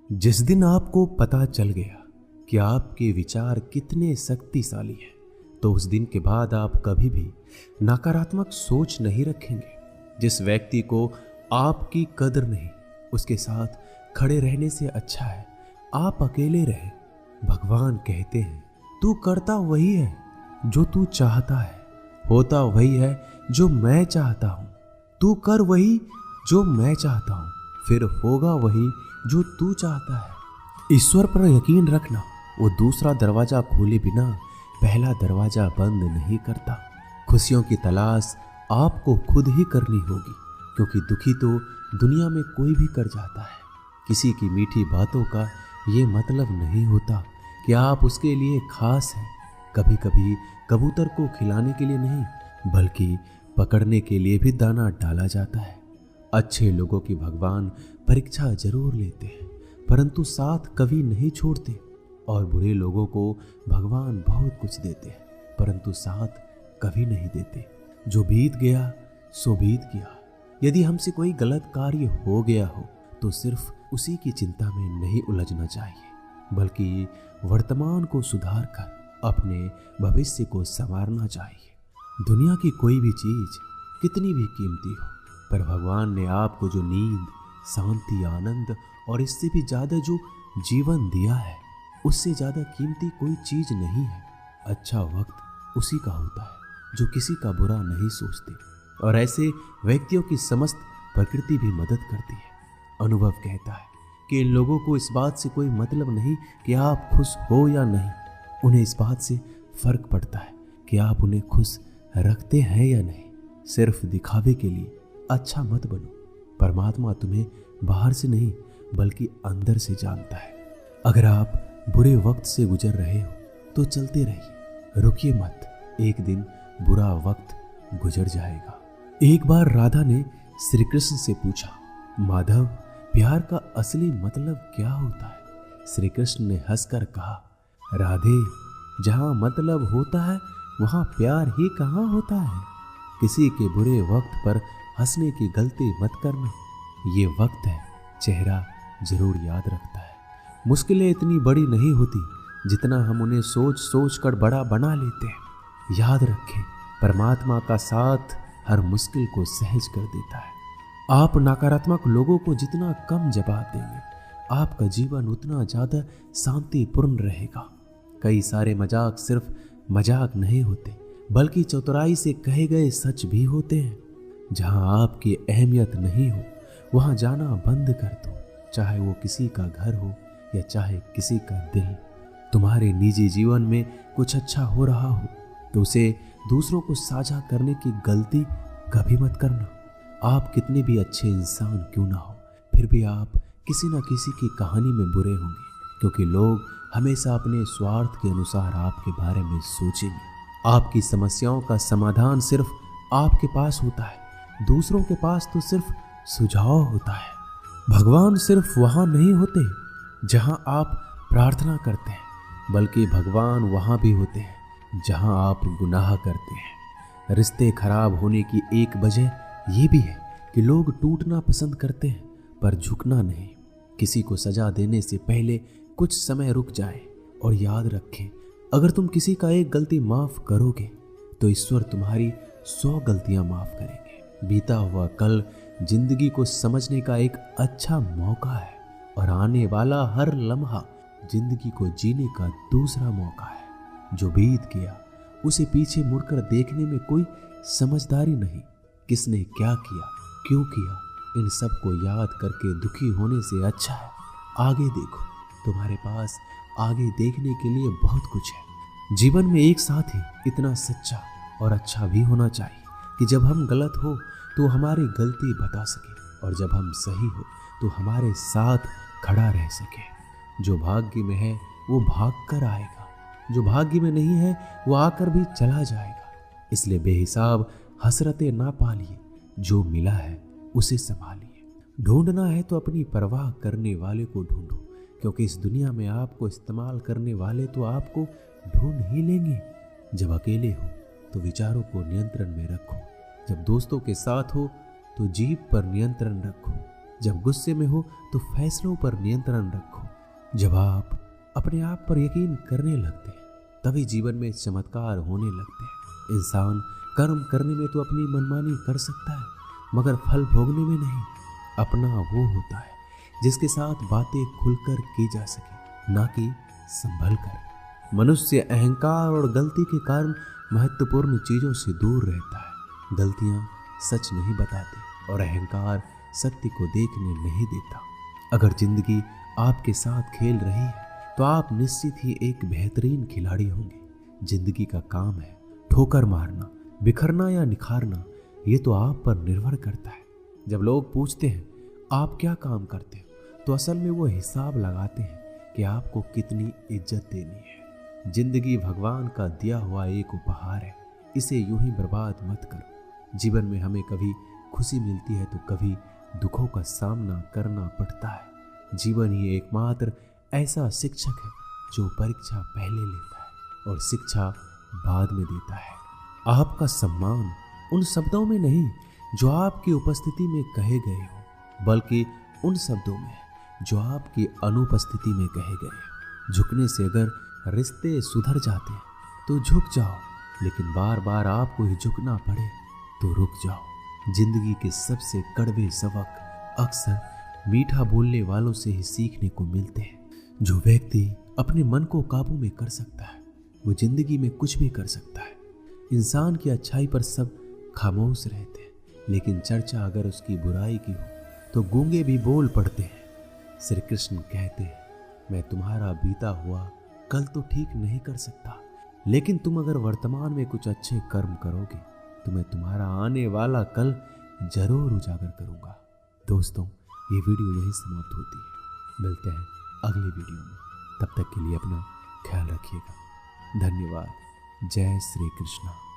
जिस दिन आपको पता चल गया कि आपके विचार कितने शक्तिशाली हैं, तो उस दिन के बाद आप कभी भी नकारात्मक सोच नहीं रखेंगे। जिस व्यक्ति को आपकी कदर नहीं, उसके साथ खड़े रहने से अच्छा है आप अकेले रहें। भगवान कहते हैं, तू करता वही है जो तू चाहता है, होता वही है जो मैं चाहता हूँ। तू कर वही जो मैं चाहता हूँ, फिर होगा वही जो तू चाहता है। ईश्वर पर यकीन रखना, वो दूसरा दरवाजा खोले बिना पहला दरवाजा बंद नहीं करता। खुशियों की तलाश आपको खुद ही करनी होगी, क्योंकि दुखी तो दुनिया में कोई भी कर जाता है। किसी की मीठी बातों का ये मतलब नहीं होता कि आप उसके लिए खास हैं। कभी कभी कबूतर को खिलाने के लिए नहीं, बल्कि पकड़ने के लिए भी दाना डाला जाता है। अच्छे लोगों की भगवान परीक्षा जरूर लेते हैं, परंतु साथ कभी नहीं छोड़ते। और बुरे लोगों को भगवान बहुत कुछ देते हैं, परंतु साथ कभी नहीं देते। जो बीत गया सो बीत गया। यदि हमसे कोई गलत कार्य हो गया हो तो सिर्फ उसी की चिंता में नहीं उलझना चाहिए, बल्कि वर्तमान को सुधार कर अपने भविष्य को संवारना चाहिए। दुनिया की कोई भी चीज कितनी भी कीमती हो, पर भगवान ने आपको जो नींद, शांति, आनंद और इससे भी ज्यादा जो जीवन दिया है, उससे ज्यादा कीमती कोई चीज नहीं है। अच्छा वक्त उसी का होता है जो किसी का बुरा नहीं सोचते, और ऐसे व्यक्तियों की समस्त प्रकृति भी मदद करती है। अनुभव कहता है कि इन लोगों को इस बात से कोई मतलब नहीं कि आप खुश हो या नहीं, उन्हें इस बात से फर्क पड़ता है कि आप उन्हें खुश रखते हैं या नहीं। सिर्फ दिखावे के लिए अच्छा मत बनो। परमात्मा तुम्हें बाहर से नहीं बल्कि अंदर से जानता है। अगर आप बुरे वक्त से गुजर रहे हो तो चलते रहिए, रुकिए मत। एक दिन बुरा वक्त गुजर जाएगा। एक बार राधा ने श्री कृष्ण से पूछा, माधव, प्यार का असली मतलब क्या होता है? श्री कृष्ण ने हंसकर कहा, राधे, जहां मतलब होता है वहां प्यार ही कहां होता है। किसी के बुरे वक्त पर हंसने की गलती मत करना। ये वक्त है, चेहरा जरूर याद रखता है। मुश्किलें इतनी बड़ी नहीं होती जितना हम उन्हें सोच सोच कर बड़ा बना लेते हैं। याद रखें, परमात्मा का साथ हर मुश्किल को सहज कर देता है। आप नकारात्मक लोगों को जितना कम जवाब देंगे, आपका जीवन उतना ज्यादा शांतिपूर्ण रहेगा। कई सारे मजाक सिर्फ मजाक नहीं होते, बल्कि चतुराई से कहे गए सच भी होते हैं। जहां आपकी अहमियत नहीं हो वहां जाना बंद कर दो, चाहे वो किसी का घर हो या चाहे किसी का दिल। तुम्हारे निजी जीवन में कुछ अच्छा हो रहा हो तो उसे दूसरों को साझा करने की गलती कभी मत करना। आप कितने भी अच्छे इंसान क्यों ना हो, फिर भी आप किसी न किसी की कहानी में बुरे होंगे, क्योंकि लोग हमेशा अपने स्वार्थ के अनुसार आपके बारे में सोचेंगे। आपकी समस्याओं का समाधान सिर्फ आपके पास होता है, दूसरों के पास तो सिर्फ सुझाव होता है। भगवान सिर्फ वहां नहीं होते जहां आप प्रार्थना करते हैं, बल्कि भगवान वहां भी होते हैं जहां आप गुनाह करते हैं। रिश्ते खराब होने की एक वजह यह भी है कि लोग टूटना पसंद करते हैं पर झुकना नहीं। किसी को सजा देने से पहले कुछ समय रुक जाए और याद रखें, अगर तुम किसी का एक गलती माफ करोगे तो ईश्वर तुम्हारी 100 गलतियां माफ करेंगे। बीता हुआ कल जिंदगी को समझने का एक अच्छा मौका है, और आने वाला हर लम्हा जिंदगी को जीने का दूसरा मौका है। जो बीत गया उसे पीछे मुड़कर देखने में कोई समझदारी नहीं। किसने क्या किया, क्यों किया, इन सब को याद करके दुखी होने से अच्छा है आगे देखो। तुम्हारे पास आगे देखने के लिए बहुत कुछ है। जीवन में एक साथ ही इतना सच्चा और अच्छा भी होना चाहिए कि जब हम गलत हो तो हमारी गलती बता सके, और जब हम सही हो तो हमारे साथ खड़ा रह सके। जो भाग्य में है वो भाग कर आएगा, जो भाग्य में नहीं है वो आकर भी चला जाएगा। इसलिए बेहिसाब हसरतें ना पालिए, जो मिला है उसे संभालिए। ढूंढना है तो अपनी परवाह करने वाले को ढूंढो, क्योंकि इस दुनिया में आपको इस्तेमाल करने वाले तो आपको ढूंढ ही लेंगे। जब अकेले हो तो विचारों को नियंत्रण में रखो, जब दोस्तों के साथ हो तो जीभ पर नियंत्रण रखो, जब गुस्से में हो तो फैसलों पर नियंत्रण रखो, जब आप अपने आप पर यकीन करने लगते हैं तभी जीवन में चमत्कार होने लगते हैं। इंसान कर्म करने में तो अपनी मनमानी कर सकता है, मगर फल भोगने में नहीं। अपना वो होता है जिसके साथ बातें खुलकर की जा सके, ना कि संभल कर। मनुष्य अहंकार और गलती के कारण महत्वपूर्ण चीजों से दूर रहता है। गलतियां सच नहीं बताती और अहंकार सत्य को देखने नहीं देता। अगर जिंदगी आपके साथ खेल रही है तो आप निश्चित ही एक बेहतरीन खिलाड़ी होंगे। जिंदगी का काम है ठोकर मारना, बिखरना या निखारना, ये तो आप पर निर्भर करता है। जब लोग पूछते हैं आप क्या काम करते हो, तो असल में वो हिसाब लगाते हैं कि आपको कितनी इज्जत देनी है। जिंदगी भगवान का दिया हुआ एक उपहार है, इसे यूं ही बर्बाद मत करो। जीवन में हमें कभी खुशी मिलती है तो कभी दुखों का सामना करना पड़ता है। जीवन ही एकमात्र ऐसा शिक्षक है जो परीक्षा पहले लेता है और शिक्षा बाद में देता है। आपका सम्मान उन शब्दों में नहीं जो आपकी उपस्थिति में कहे गए हो, बल्कि उन शब्दों में जो आपकी अनुपस्थिति में कहे गए। झुकने से अगर रिश्ते सुधर जाते हैं तो झुक जाओ, लेकिन बार बार आपको ही झुकना पड़े तो रुक जाओ। जिंदगी के सबसे कड़वे सबक अक्सर मीठा बोलने वालों से ही सीखने को मिलते हैं। जो व्यक्ति अपने मन को काबू में कर सकता है वो जिंदगी में कुछ भी कर सकता है। इंसान की अच्छाई पर सब खामोश रहते हैं, लेकिन चर्चा अगर उसकी बुराई की हो तो गूंगे भी बोल पड़ते हैं। श्री कृष्ण कहते हैं, मैं तुम्हारा बीता हुआ कल तो ठीक नहीं कर सकता, लेकिन तुम अगर वर्तमान में कुछ अच्छे कर्म करोगे तो मैं तुम्हारा आने वाला कल जरूर उजागर करूंगा। दोस्तों, ये वीडियो यहीं समाप्त होती है। मिलते हैं अगली वीडियो में। तब तक के लिए अपना ख्याल रखिएगा। धन्यवाद। जय श्री कृष्ण।